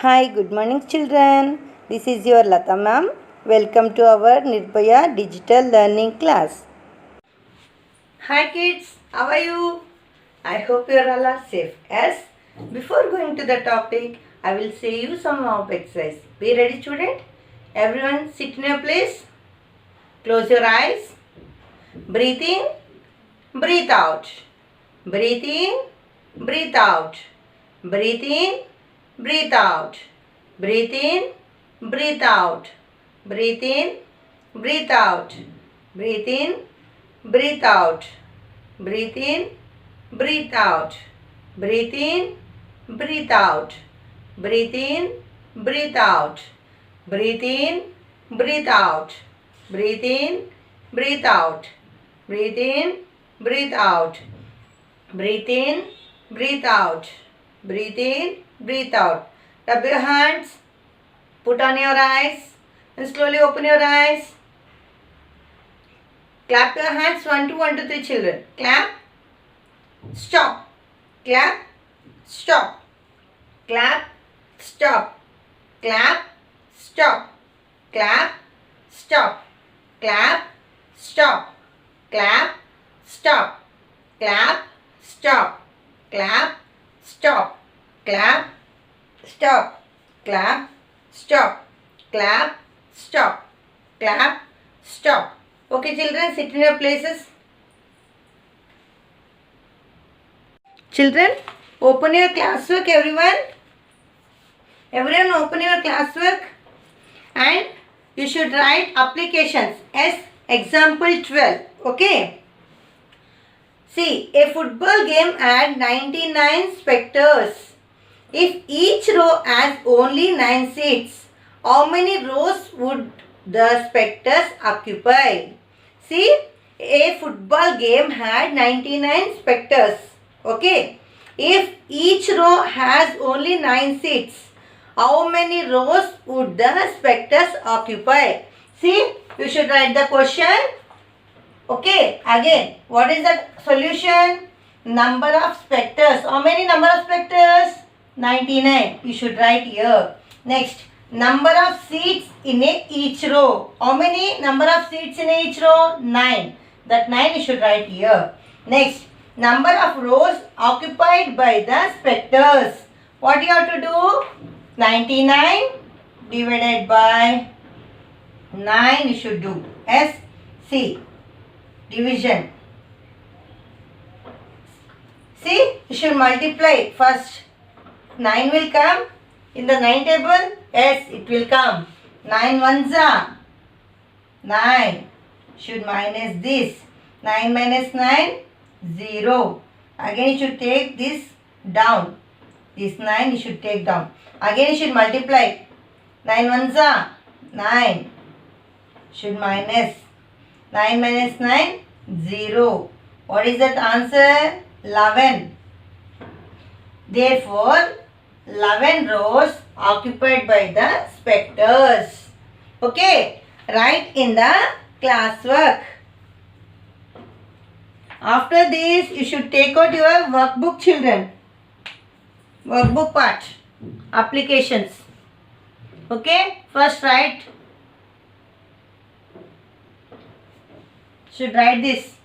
Hi, good morning, children. This is your Lata ma'am. Welcome to our Nirbhaya Digital Learning class. Hi, kids. How are you? I hope you all are safe. Yes. Before going to the topic, I will say you some of exercise. Be ready, student. Everyone, sit in your place. Close your eyes. Breathe in. Breathe out. Breathe in. Breathe out. Breathe in. Breathe out. Breathe in, breathe out. Breathe in, breathe out. Breathe in, breathe out. Breathe in, breathe out. Breathe in, breathe out. Breathe in, breathe out. Breathe in, breathe out. Breathe in, breathe out. Breathe in, breathe out. Breathe in, breathe out. Breathe in, breathe out. Rub your hands. Put on your eyes and slowly open your eyes. Clap your hands. 1, 2, 1, 2, 3 children. Clap. Stop. Clap. Stop. Clap. Stop. Clap. Stop. Clap. Stop. Clap. Stop. Clap. Stop. Clap. Stop. Clap. Stop. Clap. Stop. Clap. Stop. Clap. Stop. Clap. Stop. Okay, children, sit in your places. Children, open your classwork, everyone. Everyone, open your classwork. And you should write applications as example 12. Okay. See, a football game had 99 spectators. If each row has only 9 seats, how many rows would the spectators occupy? See, a football game had 99 spectators. Okay. If each row has only 9 seats, how many rows would the spectators occupy? See, you should write the question. Okay, again, what is the solution? Number of spectators. How many number of spectators? 99. You should write here. Next, number of seats in each row. How many number of seats in each row? 9. That 9 you should write here. Next, number of rows occupied by the spectators. What you have to do? 99 divided by 9 you should do. S, C. Division. See, you should multiply first. 9 will come in the 9 table. Yes, it will come. 9 ones are 9. Should minus this. 9 minus 9, 0. Again, you should take this down. This 9 you should take down. Again, you should multiply. 9 ones are 9. Should minus. 9 minus 9, 0. What is that answer? 11. Therefore, 11 rows occupied by the spectators. Okay, write in the classwork. After this, you should take out your workbook, children. Workbook part. Applications. Okay, first write. Should write this.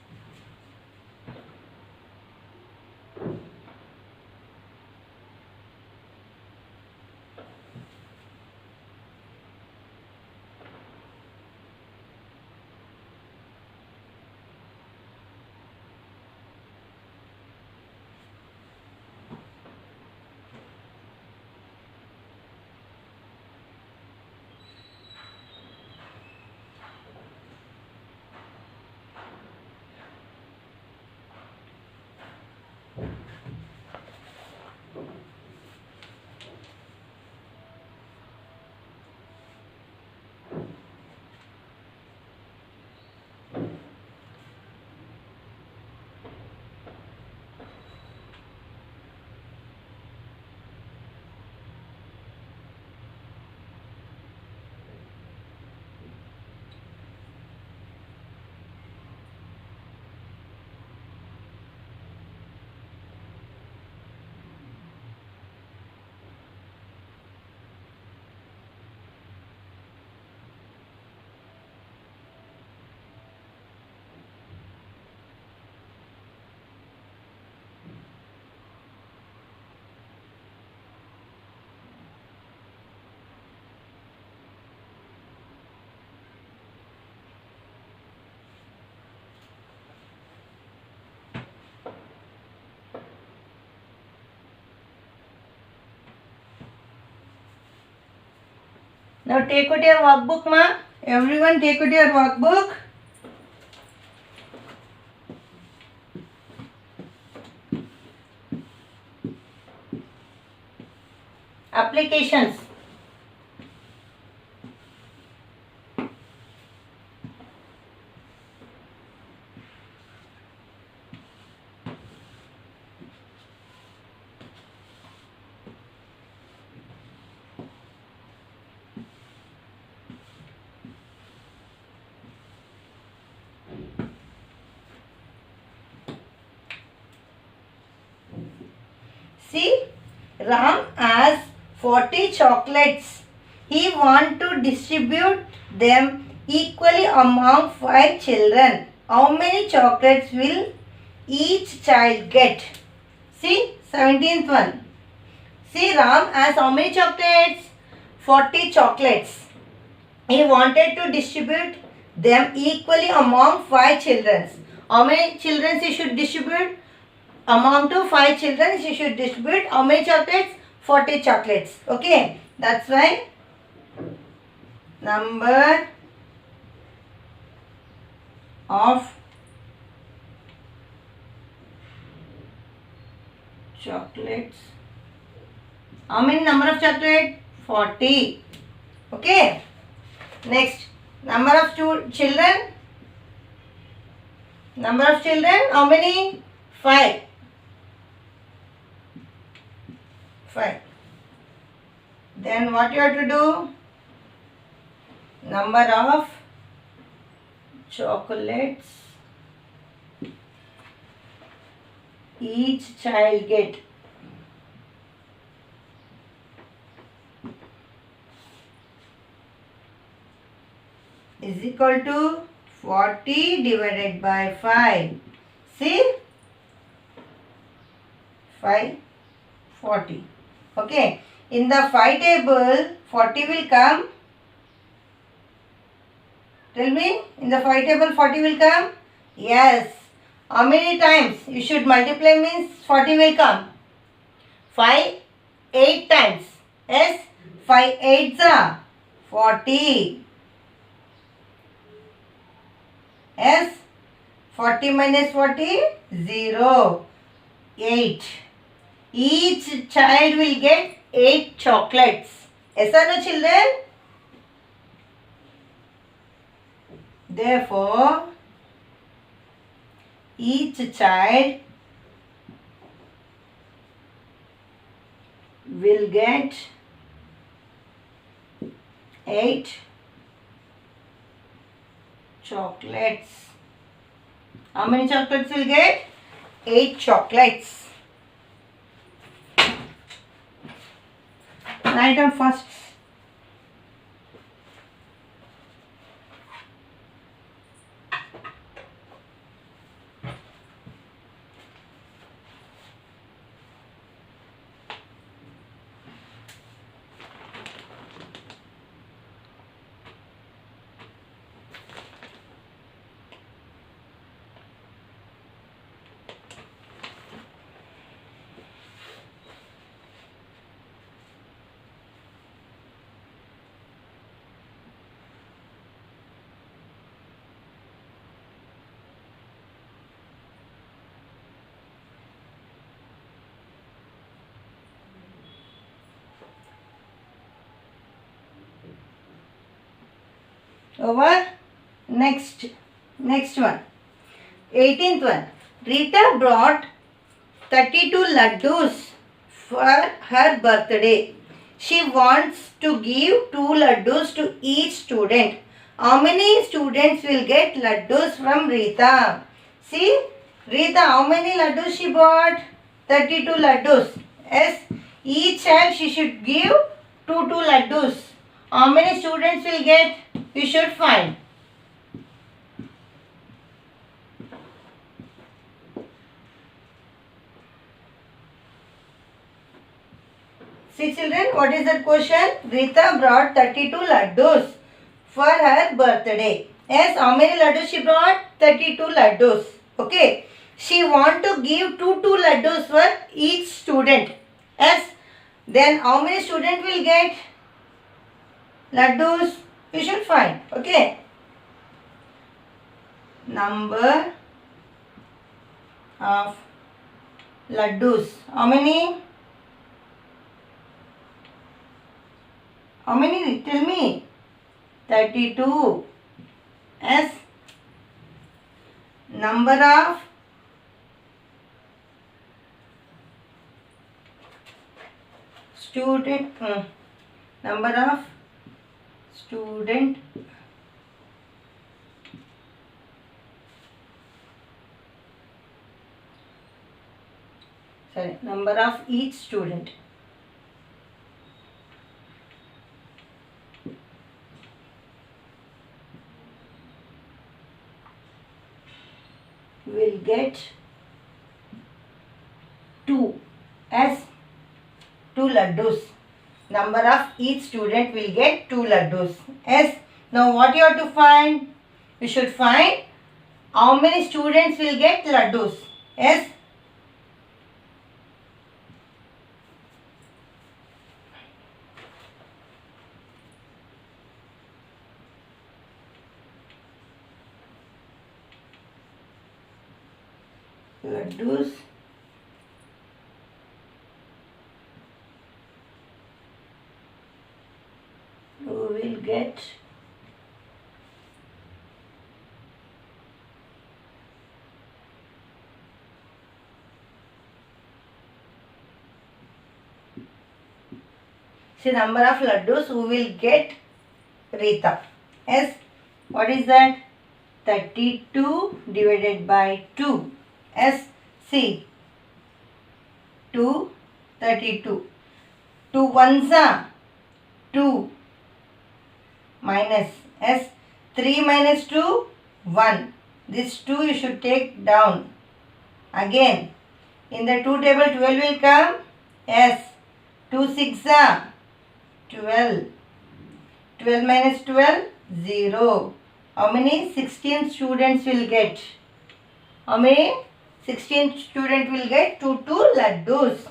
Now take out your workbook, ma. Everyone take out your workbook. Applications. See, Ram has 40 chocolates. He wants to distribute them equally among 5 children. How many chocolates will each child get? See, 17th one. See, Ram has how many chocolates? 40 chocolates. He wanted to distribute them equally among 5 children. How many children he should distribute? Among to 5 children, she should distribute how many chocolates? 40 chocolates. Okay, that's why number of chocolates. How many number of chocolates? 40. Okay. Next, number of children. Number of children, how many? 5. 5. Then what you have to do? Number of chocolates each child get. Is equal to 40 divided by 5. See? 5, 40. Okay. In the 5 table, 40 will come. Tell me, in the 5 table, 40 will come? Yes. How many times? You should multiply means 40 will come. 5, 8 times. Yes. 5 8s are 40. Yes. 40 minus 40, 0. 8. Each child will get 8 chocolates. Yes or no, children? Therefore, each child will get 8 chocolates. How many chocolates will get? 8 chocolates. Write down first. Over. Next one. 18th one. Rita brought 32 laddus for her birthday. She wants to give 2 laddus to each student. How many students will get laddus from Rita? See, Rita, how many laddus she bought? 32 laddus. Yes, each child she should give 2 laddus. How many students will get? We should find. See children, what is that question? Rita brought 32 laddus for her birthday. Yes, how many laddus she brought? 32 laddus. Okay. She want to give 2 laddus for each student. Yes. Then how many student will get? laddus you should find. Okay. Number of laddus. How many? How many? Tell me. 32. Yes. Number of student. Number of student. Sorry. Number of each student. Will get 2 as 2 laddus. Number of each student will get 2 laddus. Yes. Now what you have to find? You should find how many students will get laddus. Yes. Laddus who will get see number of laddus who will get Rita. Yes. What is that? 32 divided by 2. S. C. 2, 32. 2 ones are 2 minus S. 3 minus 2, 1. This 2 you should take down. Again, in the 2 table 12 will come. S. 2 6 are 12. 12 minus 12, 0. How many? 16 students will get. How many? 16 students will get 2 laddus.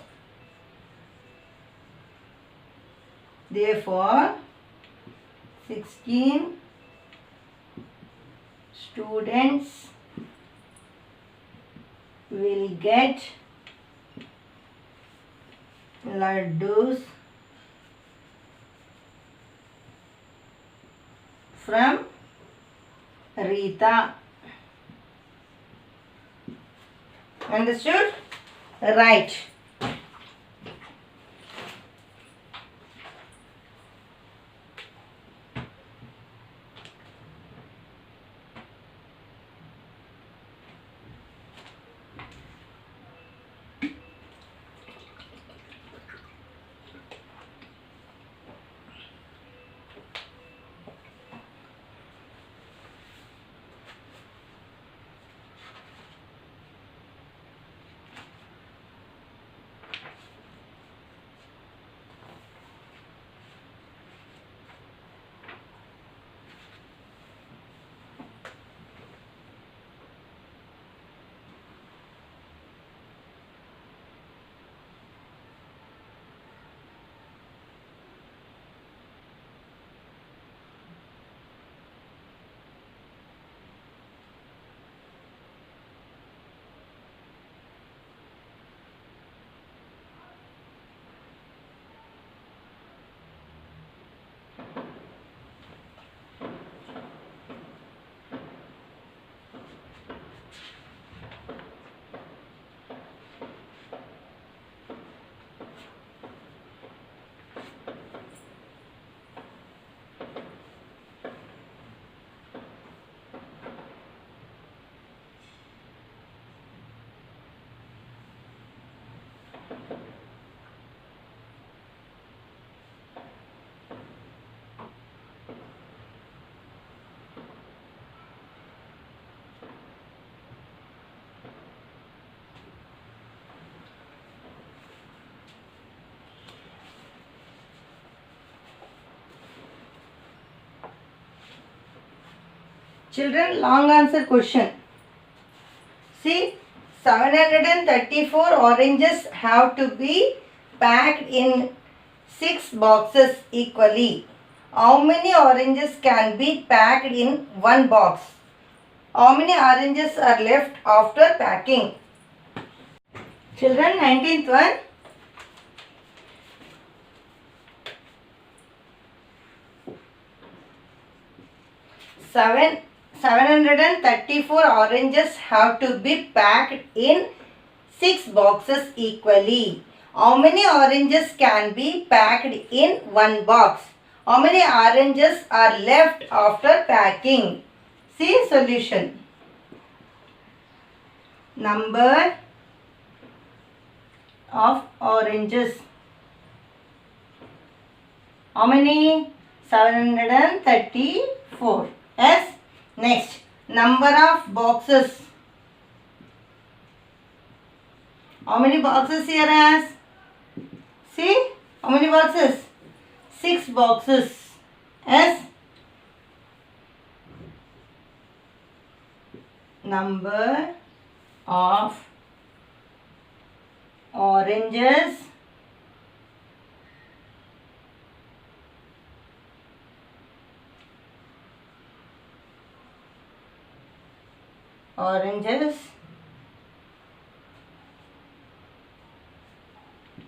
Therefore, 16 students will get laddus from Rita. Understood? Right. Children, long answer question. See, 734 oranges have to be packed in 6 boxes equally. How many oranges can be packed in one box? How many oranges are left after packing? Children, 19th one. 734 oranges have to be packed in 6 boxes equally. How many oranges can be packed in one box? How many oranges are left after packing? See solution. Number of oranges. How many? 734. Yes. Next, number of boxes. How many boxes here has? See, how many boxes? 6 boxes. Yes. Number of oranges. Oranges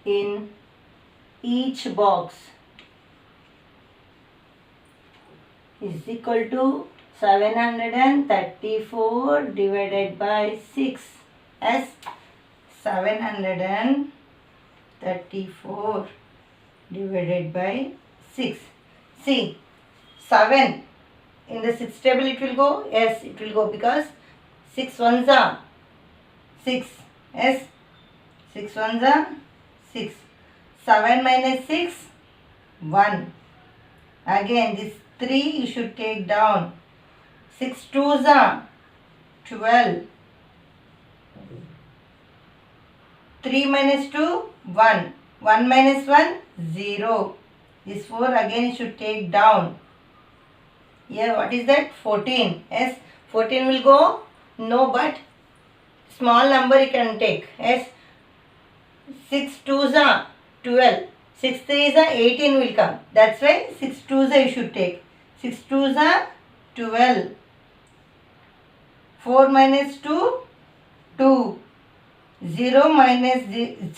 in each box is equal to 734 divided by 6 as 734 divided by 6. See, 7 in the 6th table it will go. Yes, it will go because 6 ones are 6. Yes, 6 ones are 6. 7 minus 6, 1. Again, this 3 you should take down. 6 twos are 12. 3 minus 2, 1. 1 minus 1, 0. This 4 again you should take down. Here, what is that? 14. Yes, 14 will go. No, but small number you can take. Yes, 6 twos are 12. 6 threes are 18 will come. That's why 6 twos are you should take. 6 twos are 12. 4 minus 2, 2. 0 minus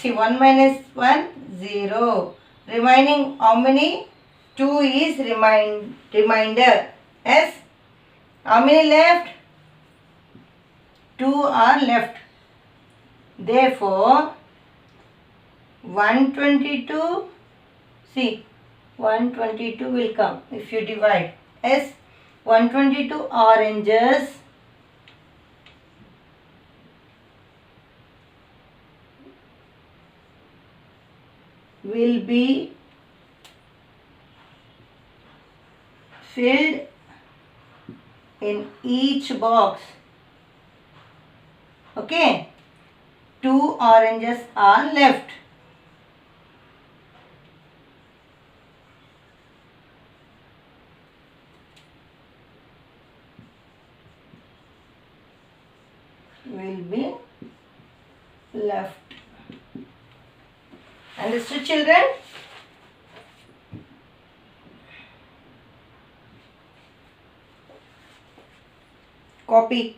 1 minus 1, 0. Remaining how many? 2 is remainder. Yes. How many left? 2 are left. Therefore, 122, see, 122 will come if you divide. Yes, 122 oranges will be filled in each box. Okay, 2 oranges are left. Will be left. Understood, children? Copy.